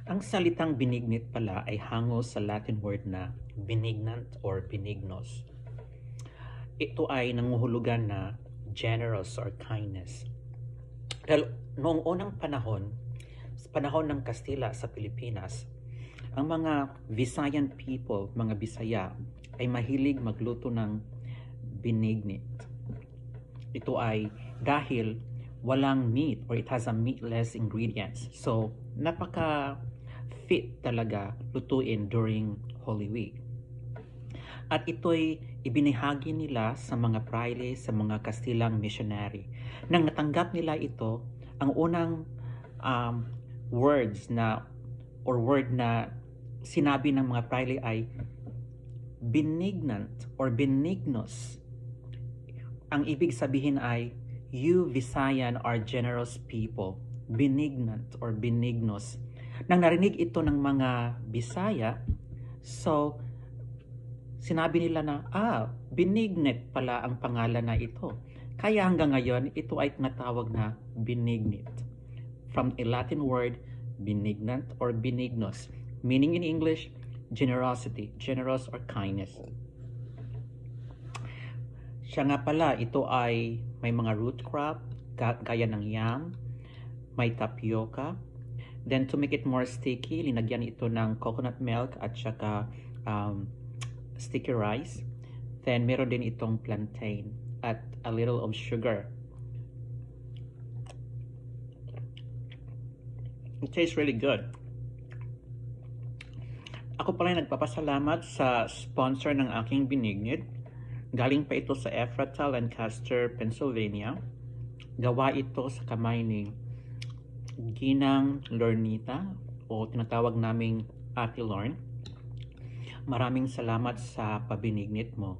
Ang salitang benignant pala ay hango sa Latin word na benignant or benignos. Ito ay nanguhulugan na generous or kindness. Dahil noong unang panahon, sa panahon ng Kastila sa Pilipinas, ang mga Visayan people, mga Bisaya, ay mahilig magluto ng benignant. Ito ay dahil walang meat or it has a meatless ingredients. So, napaka-fit talaga lutuin during Holy Week. At ito'y ibinahagi nila sa mga praile, sa mga Kastilang missionary. Nang natanggap nila ito, ang unang words na or word na sinabi ng mga praile ay benignant or benignos. Ang ibig sabihin ay, you Visayan are generous people. Benignant or benignos. Nang narinig ito ng mga Bisaya, so sinabi nila na, benignant pala ang pangalan na ito. Kaya hanggang ngayon, ito ay tinatawag na benignant. From a Latin word, benignant or benignos. Meaning in English, generosity, generous or kindness. Siya nga pala, ito ay may mga root crop, gaya ng yam, may tapioca. Then to make it more sticky, linagyan ito ng coconut milk at saka sticky rice. Then meron din itong plantain at a little of sugar. It tastes really good. Ako pala nagpapasalamat sa sponsor ng aking benignant. Galing pa ito sa Ephrata, Lancaster, Pennsylvania. Gawa ito sa kamay ni Ginang Lornita o tinatawag naming Ate Lorn. Maraming salamat sa pabinignit mo.